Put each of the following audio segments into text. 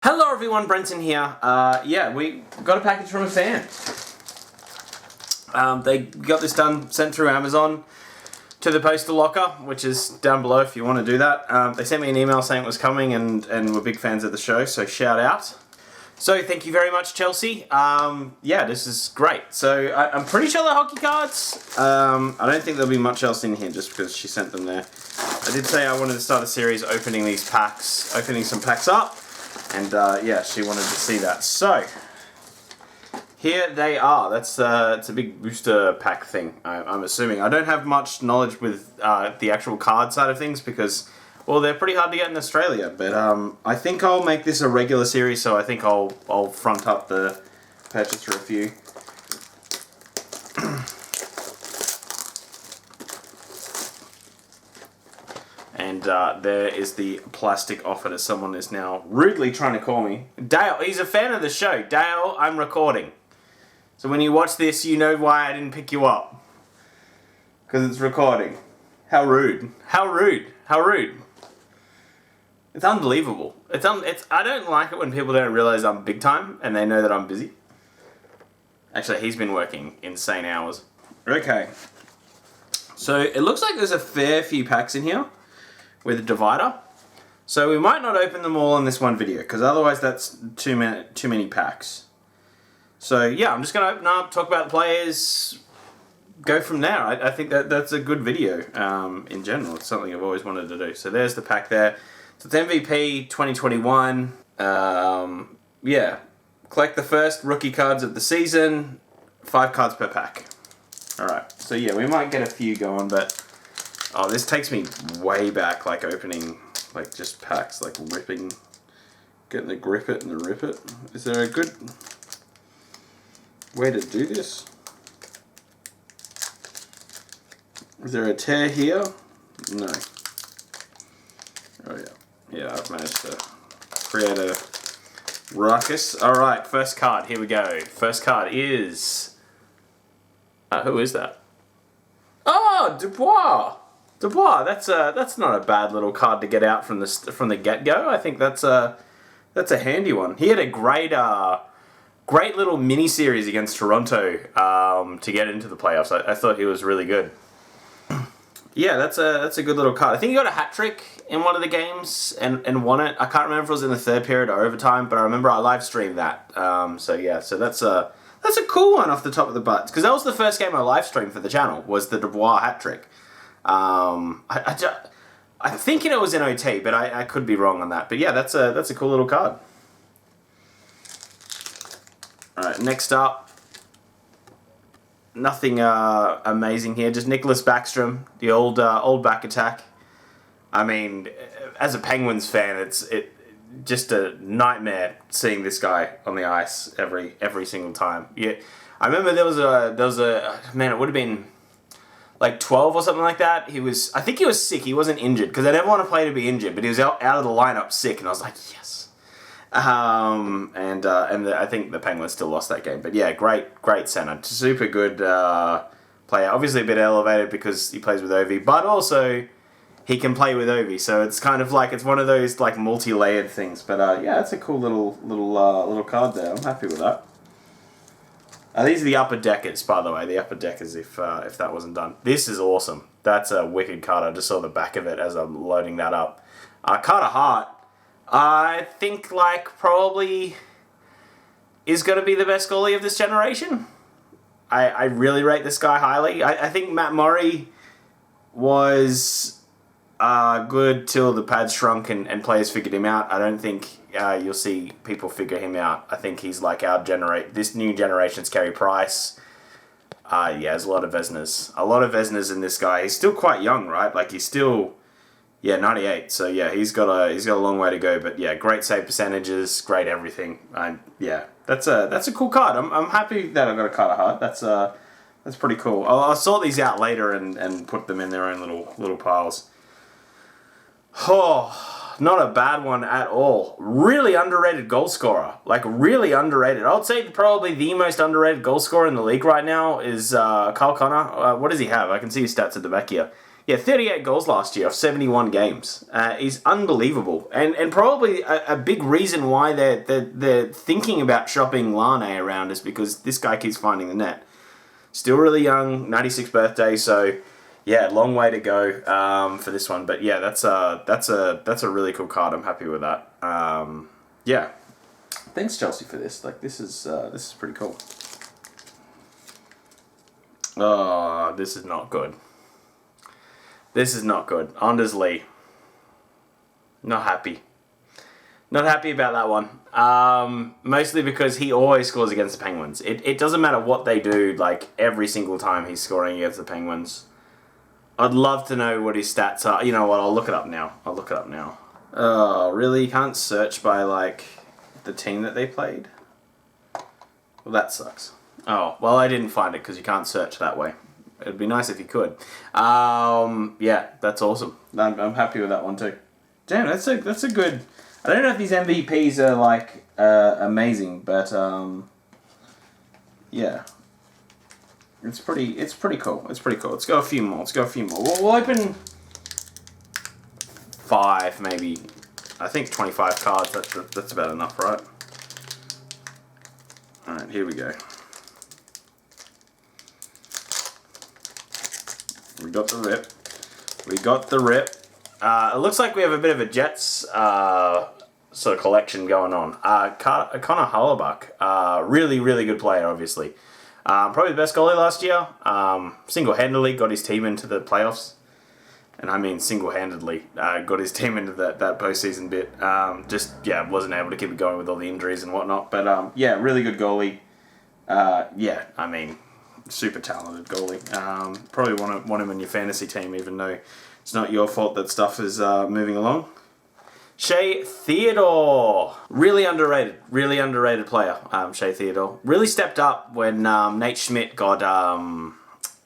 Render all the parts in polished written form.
Hello everyone, Brenton here. Yeah, we got a package from a fan. They got this sent through Amazon to the Parcel Locker, which is down below if you want to do that. They sent me an email saying it was coming and we're big fans of the show, so shout out. So thank you very much, Chelsea. Yeah, this is great. So I'm pretty sure they're hockey cards. I don't think there'll be much else in here just because she sent them there. I did say I wanted to start a series opening these packs, opening some packs up. And yeah, she wanted to see that. So here they are. It's a big booster pack thing, I'm assuming. I don't have much knowledge with the actual card side of things because, well, they're pretty hard to get in Australia. But I think I'll make this a regular series, so I think I'll front up the purchase for a few. And there is the plastic offer that someone is now rudely trying to call me. Dale, he's a fan of the show. Dale, I'm recording. So when you watch this, you know why I didn't pick you up. Because it's recording. How rude. How rude. How rude. It's unbelievable. I don't like it when people don't realize I'm big time and they know that I'm busy. Actually, he's been working insane hours. Okay. So it looks like there's a fair few packs in here with a divider. So we might not open them all in this one video because otherwise that's too many packs. So yeah, I'm just going to open up, talk about the players, go from there. I think that's a good video in general. It's something I've always wanted to do. So there's the pack there. So it's MVP 2021. Yeah, collect the first rookie cards of the season. 5 cards per pack. Alright, so yeah, we might get a few going, but oh, this takes me way back, like opening, like just packs, like ripping, getting the grip it and the rip it. Is there a good way to do this? Is there a tear here? No. Oh yeah. Yeah, I've managed to create a ruckus. Alright, first card, here we go. First card is... who is that? Oh, Dubois! Dubois, that's not a bad little card to get out from the get-go. I think that's a handy one. He had a great little mini-series against Toronto to get into the playoffs. I thought he was really good. Yeah, that's a good little card. I think he got a hat-trick in one of the games and won it. I can't remember if it was in the third period or overtime, but I remember I live-streamed that. So yeah, so that's a cool one off the top of the butt. Because that was the first game I live-streamed for the channel, was the Dubois hat-trick. I'm thinking it was in OT, but I could be wrong on that. But yeah, that's a cool little card. Alright, next up. Nothing amazing here. Just Nicholas Backstrom, the old back attack. I mean, as a Penguins fan, it's just a nightmare seeing this guy on the ice every single time. Yeah, I remember there was a man. It would have been like 12 or something like that. I think he was sick. He wasn't injured because I never want to play to be injured, but he was out of the lineup sick, and I was like, yes. I think the Penguins still lost that game, but yeah, great center, super good player. Obviously a bit elevated because he plays with Ovi, but also he can play with Ovi, so it's kind of like it's one of those like multi-layered things. But yeah, it's a cool little card there. I'm happy with that. These are the upper deckers, by the way. The upper deckers, if that wasn't done. This is awesome. That's a wicked card. I just saw the back of it as I'm loading that up. Carter Hart, I think like probably is going to be the best goalie of this generation. I really rate this guy highly. I think Matt Murray was good till the pads shrunk and players figured him out. I don't think you'll see people figure him out. I think he's like this new generation's Carey Price. Yeah, there's a lot of Veseners in this guy. He's still quite young, right? Like he's still 98. So yeah, he's got a long way to go. But yeah, great save percentages, great everything. Yeah, that's a cool card. I'm happy that I got a Carter Hart. That's pretty cool. I'll sort these out later and put them in their own little piles. Oh, not a bad one at all. Really underrated goal scorer. Like, really underrated. I would say probably the most underrated goal scorer in the league right now is Kyle Connor. What does he have? I can see his stats at the back here. Yeah, 38 goals last year off 71 games is unbelievable, and probably a big reason why they're thinking about shopping Lane around is because this guy keeps finding the net. Still really young, 96th birthday, so yeah, long way to go for this one. But yeah, that's a really cool card. I'm happy with that. Yeah, thanks Chelsea for this. Like this is pretty cool. Oh, this is not good. This is not good. Anders Lee. Not happy. Not happy about that one. Mostly because he always scores against the Penguins. It doesn't matter what they do, like, every single time he's scoring against the Penguins. I'd love to know what his stats are. You know what, I'll look it up now. Oh, really? You can't search by, like, the team that they played? Well, that sucks. Oh, well, I didn't find it because you can't search that way. It'd be nice if you could. Yeah, that's awesome. I'm happy with that one too. Damn, that's a good. I don't know if these MVPs are like amazing, but yeah, it's pretty cool. It's pretty cool. Let's go a few more. We'll open 5 maybe. I think 25 cards. That's about enough, right? All right, here we go. We got the rip. It looks like we have a bit of a Jets sort of collection going on. Connor Hellebuyck, really, really good player, obviously. Probably the best goalie last year. Single-handedly got his team into the playoffs. And I mean single-handedly got his team into that postseason bit. Wasn't able to keep it going with all the injuries and whatnot. But yeah, really good goalie. Yeah, I mean, super talented goalie. Probably want him in your fantasy team, even though it's not your fault that stuff is moving along. Shea Theodore, really underrated player. Shea Theodore really stepped up when Nate Schmidt got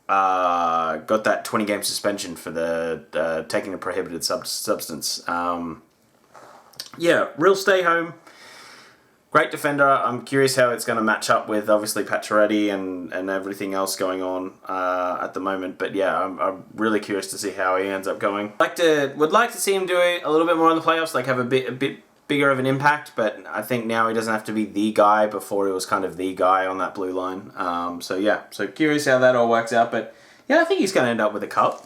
that 20-game suspension for the taking a prohibited substance. Yeah, real stay home. Great defender. I'm curious how it's going to match up with, obviously, Pacioretty and everything else going on at the moment. But yeah, I'm really curious to see how he ends up going. Would like to see him do it a little bit more in the playoffs, like have a bit bigger of an impact. But I think now he doesn't have to be the guy. Before he was kind of the guy on that blue line. So curious how that all works out. But yeah, I think he's going to end up with a cup.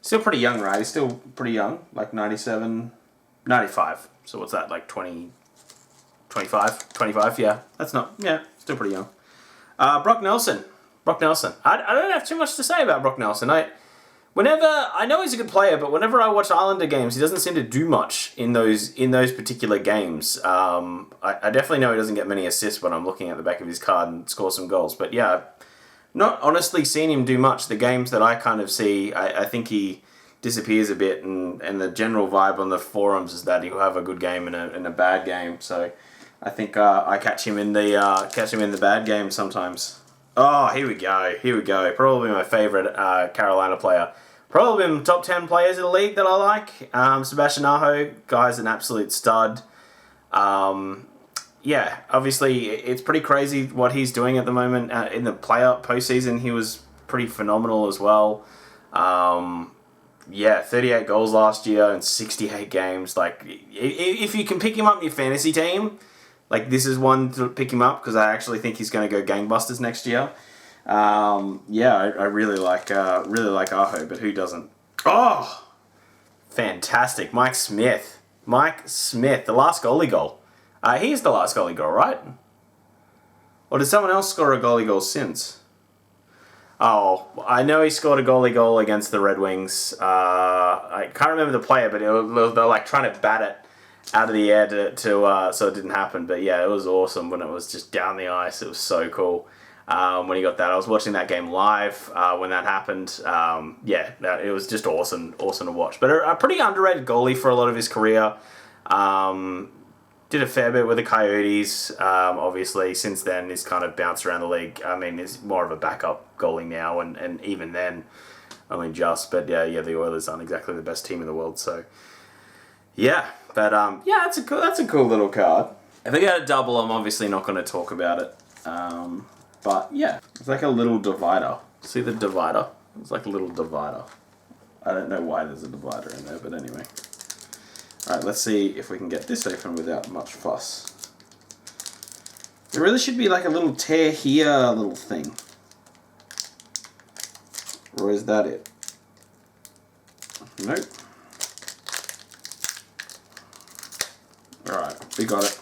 Still pretty young, right? He's still pretty young, like 97, 95. So what's that, like 25, yeah. That's not, yeah, still pretty young. Brock Nelson. I don't have too much to say about Brock Nelson. I know he's a good player, but whenever I watch Islander games, he doesn't seem to do much in those particular games. I definitely know he doesn't get many assists when I'm looking at the back of his card and score some goals. But yeah, not honestly seen him do much. The games that I kind of see, I think he disappears a bit, and the general vibe on the forums is that he'll have a good game and a bad game. So I think I catch him in the bad game sometimes. Oh, here we go. Probably my favorite Carolina player. Probably in top 10 players in the league that I like. Sebastian Aho, guy's an absolute stud. Yeah, obviously it's pretty crazy what he's doing at the moment. In the postseason, he was pretty phenomenal as well. Yeah, 38 goals last year in 68 games. Like, if you can pick him up in your fantasy team, like, this is one to pick him up because I actually think he's going to go gangbusters next year. Yeah, I really like Aho, but who doesn't? Oh, fantastic, Mike Smith, the last goalie goal. He's the last goalie goal, right? Or did someone else score a goalie goal since? Oh, I know he scored a goalie goal against the Red Wings. I can't remember the player, but they're like trying to bat it out of the air to so it didn't happen. But yeah, it was awesome when it was just down the ice. It was so cool when he got that. I was watching that game live when that happened. Yeah, it was just awesome to watch. But a pretty underrated goalie for a lot of his career. Did a fair bit with the Coyotes. Obviously, since then, he's kind of bounced around the league. I mean, he's more of a backup goalie now, and even then, only just. But yeah, the Oilers aren't exactly the best team in the world, so yeah. But yeah, that's a cool little card. If I get a double, I'm obviously not going to talk about it. But yeah, it's like a little divider. See the divider? It's like a little divider. I don't know why there's a divider in there, but anyway. Alright, let's see if we can get this open without much fuss. There really should be like a little tear here little thing. Or is that it? Nope. Alright, we got it.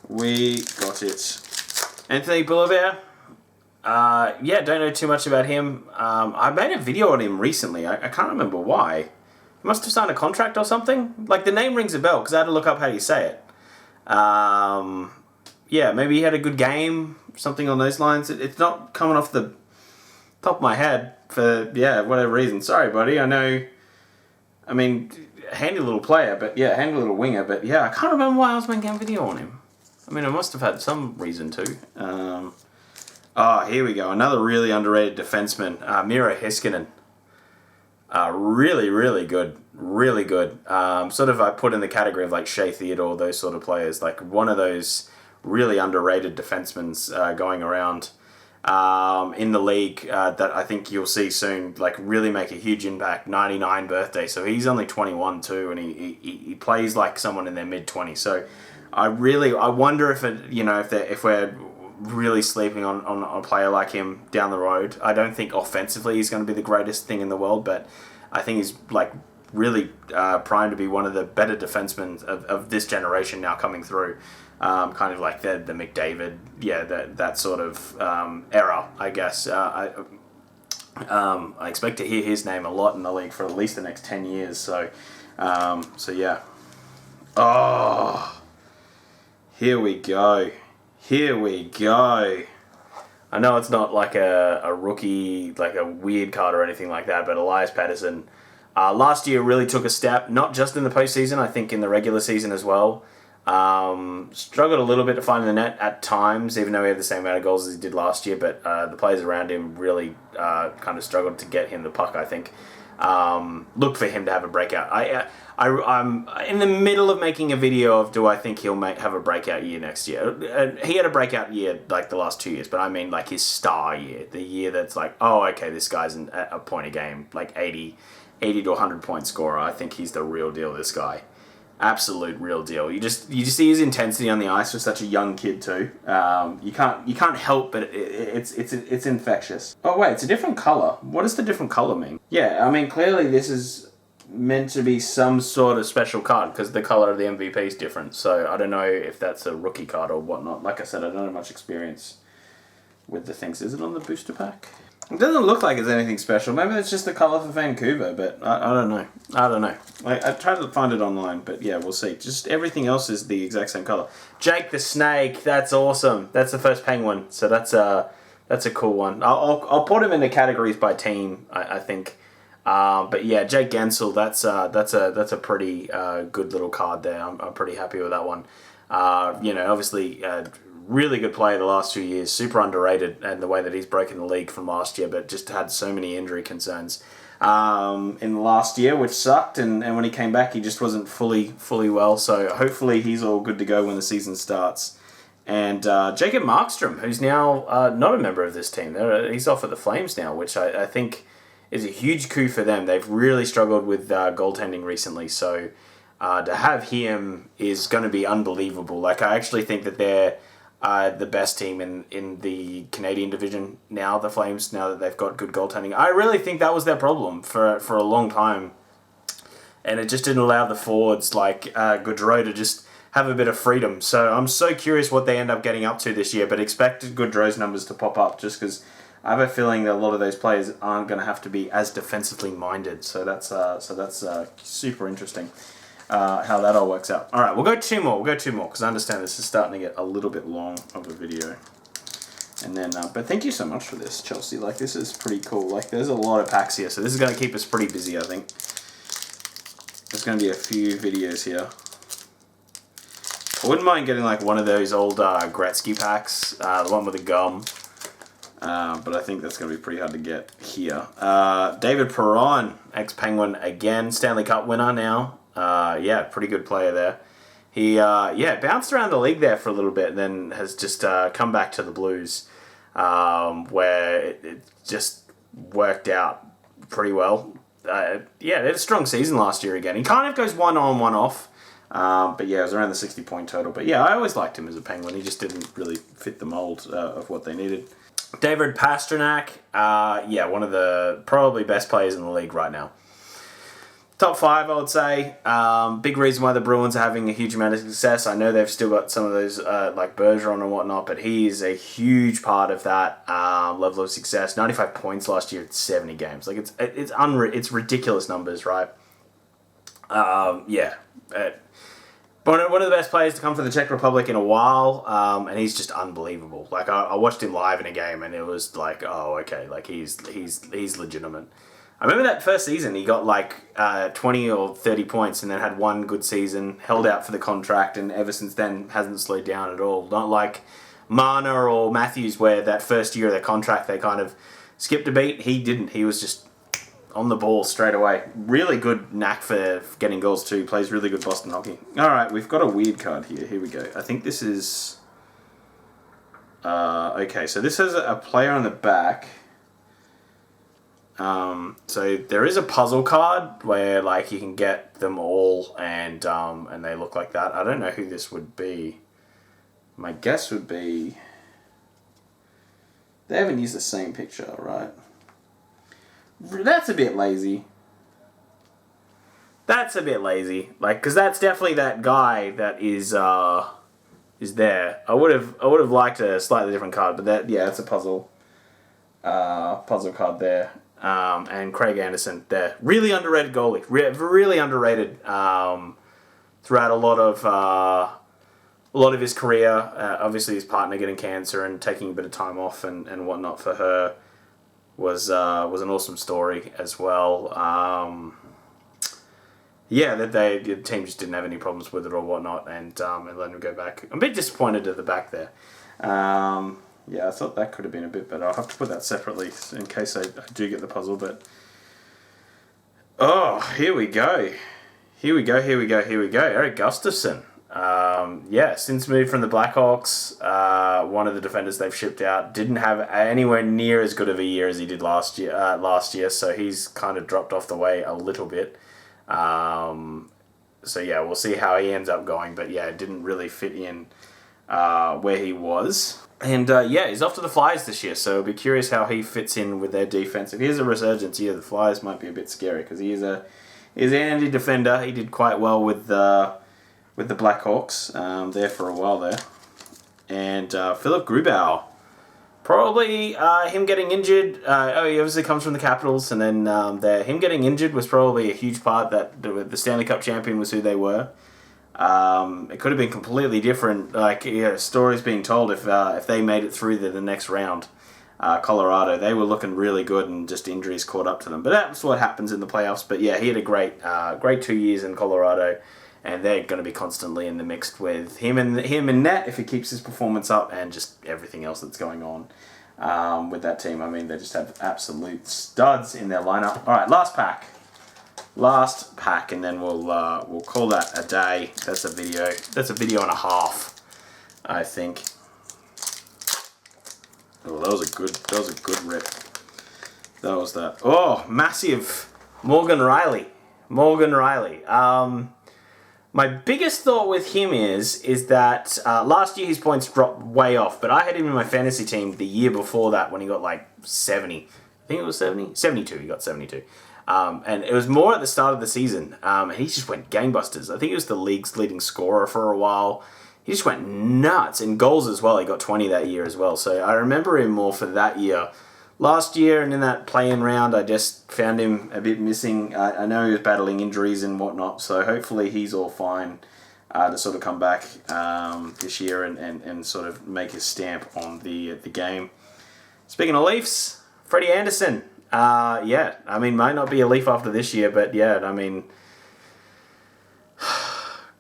We got it. Anthony Boulevard. Yeah, don't know too much about him. I made a video on him recently. I can't remember why. He must have signed a contract or something. Like, the name rings a bell, because I had to look up how you say it. Yeah, maybe he had a good game, something on those lines. It's not coming off the top of my head for, yeah, whatever reason. Sorry, buddy. I mean, handy little player, but yeah, handy little winger. But yeah, I can't remember why I was making a video on him. I mean, I must have had some reason to. Here we go. Another really underrated defenseman, Miro Heiskanen. Really, really good. Really good. Sort of I put in the category of like Shea Theodore, those sort of players. Like one of those really underrated defensemen going around in the league that I think you'll see soon, like really make a huge impact. 99 birthday, so he's only 21 too, and he plays like someone in their mid-20s. So I wonder if if we're really sleeping on a player like him down the road. I don't think offensively he's going to be the greatest thing in the world, but I think he's like really primed to be one of the better defensemen of this generation now coming through. Kind of like the McDavid, yeah, that sort of era, I guess. I expect to hear his name a lot in the league for at least the next 10 years. So yeah. Oh, here we go. Here we go. I know it's not like a rookie, like a weird card or anything like that, but Elias Pettersson last year really took a step, not just in the postseason, I think in the regular season as well. Struggled a little bit to find the net at times, even though he had the same amount of goals as he did last year, but the players around him really kind of struggled to get him the puck, I think. Look for him to have a breakout. I'm in the middle of making a video of do I think he'll have a breakout year next year. He had a breakout year like the last 2 years, but I mean like his star year, the year that's like, oh, okay, this guy's a point a game, like 80 to 100 point scorer. I think he's the real deal, this guy. Absolute real deal. You just see his intensity on the ice for such a young kid too. You can't help but it's infectious. Oh wait, it's a different color. What does the different color mean? Yeah, I mean clearly this is meant to be some sort of special card because the color of the MVP is different. So I don't know if that's a rookie card or whatnot. Like I said, I don't have much experience with the things. Is it on the booster pack? It doesn't look like it's anything special. Maybe it's just the colour for Vancouver, but I don't know. I don't know. I tried to find it online, but yeah, we'll see. Just everything else is the exact same colour. Jake the Snake, that's awesome. That's the first Penguin, so that's a cool one. I'll put him in the categories by team, I think. But yeah, Jake Gensel, that's a pretty good little card there. I'm pretty happy with that one. Obviously. Really good player the last 2 years, super underrated, and the way that he's broken the league from last year, but just had so many injury concerns in the last year, which sucked, and when he came back, he just wasn't fully well, so hopefully he's all good to go when the season starts. And Jacob Markstrom, who's now not a member of this team, he's off at the Flames now, which I think is a huge coup for them. They've really struggled with goaltending recently, so to have him is going to be unbelievable. Like, I actually think that they're the best team in the Canadian division now, the Flames, now that they've got good goaltending. I really think that was their problem for a long time. And it just didn't allow the forwards like Gaudreau to just have a bit of freedom. So I'm so curious what they end up getting up to this year, but expect Gaudreau's numbers to pop up just because I have a feeling that a lot of those players aren't going to have to be as defensively minded. So that's super interesting. How that all works out. All right, we'll go two more because I understand this is starting to get a little bit long of a video. And then, but thank you so much for this, Chelsea. Like, this is pretty cool. Like, there's a lot of packs here, so this is going to keep us pretty busy, I think. There's going to be a few videos here. I wouldn't mind getting like one of those old Gretzky packs, the one with the gum. But I think that's going to be pretty hard to get here. David Perron, ex-Penguin again, Stanley Cup winner now. Yeah, pretty good player there. He bounced around the league there for a little bit and then has just come back to the Blues, where it just worked out pretty well. They had a strong season last year again. He kind of goes one on, one off. But yeah, it was around the 60-point total. But yeah, I always liked him as a Penguin. He just didn't really fit the mold of what they needed. David Pastrnak, one of the probably best players in the league right now. Top 5, I would say. Big reason why the Bruins are having a huge amount of success. I know they've still got some of those like Bergeron and whatnot, but he is a huge part of that level of success. 95 points last year at 70 games. Like it's ridiculous numbers, right? One of the best players to come from the Czech Republic in a while, and he's just unbelievable. Like I watched him live in a game, and it was like, oh, okay, like he's legitimate. I remember that first season, he got like 20 or 30 points, and then had one good season, held out for the contract, and ever since then hasn't slowed down at all. Not like Marner or Matthews, where that first year of their contract they kind of skipped a beat. He didn't. He was just on the ball straight away. Really good knack for getting goals too. Plays really good Boston hockey. All right, we've got a weird card here. Here we go. I think this is... okay, so this has a player on the back. So there is a puzzle card where like you can get them all and they look like that. I don't know who this would be. My guess would be... They haven't used the same picture, right? That's a bit lazy. Like, because that's definitely that guy that is there. I would have liked a slightly different card, but it's a puzzle card there. And Craig Anderson there, really underrated goalie, really underrated throughout a lot of his career. Obviously, his partner getting cancer and taking a bit of time off and whatnot for her was an awesome story as well. That the team just didn't have any problems with it or whatnot, and let him go back. I'm a bit disappointed at the back there. I thought that could have been a bit better. I'll have to put that separately in case I do get the puzzle. But here we go. Eric Gustafsson. Since moved from the Blackhawks, one of the defenders they've shipped out didn't have anywhere near as good of a year as he did last year. So he's kind of dropped off the way a little bit. We'll see how he ends up going. But it didn't really fit in where he was. And he's off to the Flyers this year, so I'll be curious how he fits in with their defense. If he has a resurgence here, the Flyers might be a bit scary because he's an handy defender. He did quite well with the Blackhawks there for a while there. And Philip Grubauer, probably him getting injured. He obviously comes from the Capitals, and then him getting injured was probably a huge part that the Stanley Cup champion was who they were. It could have been completely different. Stories being told if they made it through the next round, Colorado, they were looking really good, and just injuries caught up to them. But that's what happens in the playoffs. But he had a great 2 years in Colorado, and they're going to be constantly in the mix with him and net if he keeps his performance up, and just everything else that's going on with that team. I mean, they just have absolute studs in their lineup. All right, last pack, and then we'll call that a day. That's a video and a half, I think. Oh, that was a good rip. That was that. Oh, massive Morgan Riley. My biggest thought with him is that last year his points dropped way off, but I had him in my fantasy team the year before that when he got like 70. I think it was 70? 72, he got 72. And it was more at the start of the season. And he just went gangbusters. I think he was the league's leading scorer for a while. He just went nuts. In goals as well, he got 20 that year as well. So I remember him more for that year. Last year and in that play-in round, I just found him a bit missing. I know he was battling injuries and whatnot, so hopefully he's all fine to sort of come back this year and sort of make his stamp on the game. Speaking of Leafs, Freddie Anderson. Might not be a Leaf after this year, but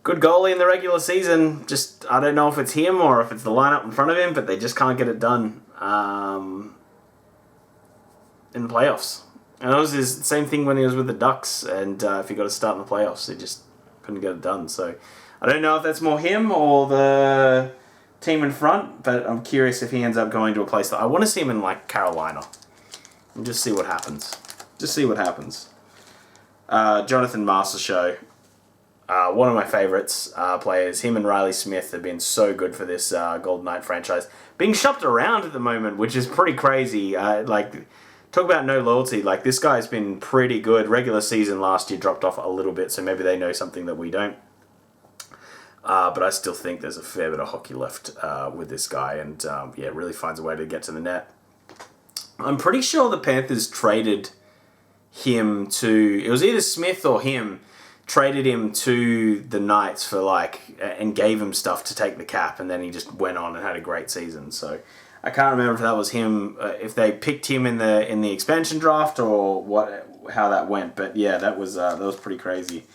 good goalie in the regular season. Just, I don't know if it's him or if it's the lineup in front of him, but they just can't get it done in the playoffs. And it was the same thing when he was with the Ducks, and if he got to start in the playoffs, he just couldn't get it done. So I don't know if that's more him or the team in front, but I'm curious if he ends up going to a place that I want to see him in, like Carolina. and just see what happens. Just see what happens. Jonathan Mastershow, one of my favourites players. Him and Riley Smith have been so good for this Golden Knight franchise. Being shopped around at the moment, which is pretty crazy. Like, talk about no loyalty. Like, this guy's been pretty good. Regular season last year dropped off a little bit, so maybe they know something that we don't. But I still think there's a fair bit of hockey left with this guy, and yeah, really finds a way to get to the net. I'm pretty sure the Panthers traded him to... It was either Smith or him traded him to the Knights for and gave him stuff to take the cap, and then he just went on and had a great season. So I can't remember if that was him, if they picked him in the expansion draft or how that went. But yeah, that was pretty crazy.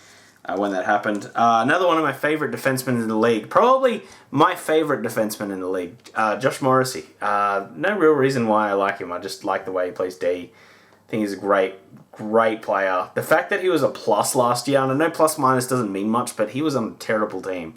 When that happened. Another one of my favourite defensemen in the league. Probably my favourite defenseman in the league. Josh Morrissey. No real reason why I like him. I just like the way he plays D. I think he's a great player. The fact that he was a plus last year, and I know plus minus doesn't mean much, but he was on a terrible team.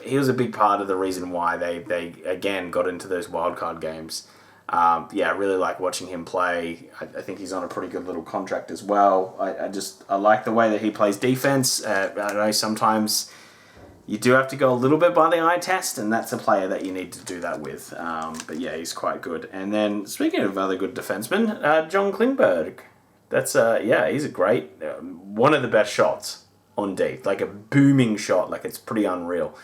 He was a big part of the reason why they again got into those wildcard games. Yeah, I really like watching him play. I think he's on a pretty good little contract as well. I like the way that he plays defense. I know sometimes you do have to go a little bit by the eye test, and that's a player that you need to do that with. But yeah, he's quite good. And then speaking of other good defensemen, John Klingberg. That's yeah, he's a great one of the best shots on D. Like a booming shot, like it's pretty unreal.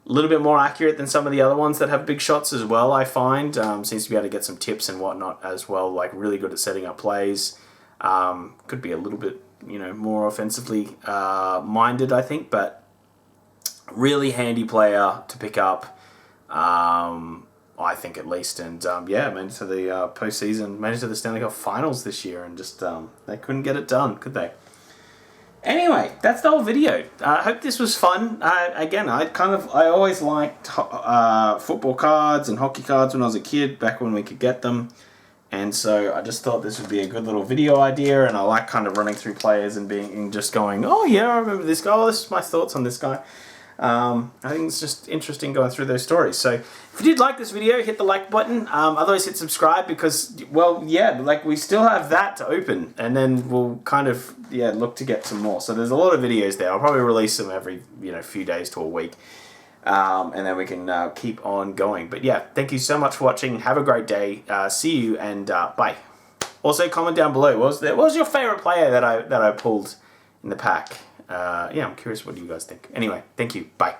A little bit more accurate than some of the other ones that have big shots as well, I find. Seems to be able to get some tips and whatnot as well, like really good at setting up plays. Could be a little bit, more offensively minded, I think, but really handy player to pick up, I think at least. And yeah, made it to the postseason, made it to the Stanley Cup Finals this year, and just they couldn't get it done, could they? Anyway, that's the whole video. I hope this was fun. Again, I always liked football cards and hockey cards when I was a kid, back when we could get them. And so I just thought this would be a good little video idea, and I like kind of running through players and just going, oh yeah, I remember this guy. Oh, this is my thoughts on this guy. I think it's just interesting going through those stories. So if you did like this video, hit the like button. Otherwise, hit subscribe because, well, yeah, like we still have that to open, and then we'll kind of look to get some more. So there's a lot of videos there. I'll probably release them every few days to a week, and then we can keep on going. But yeah, thank you so much for watching. Have a great day. See you, and bye. Also, comment down below. What was your favorite player that I pulled in the pack? Yeah, I'm curious what you guys think. Anyway, thank you. Bye.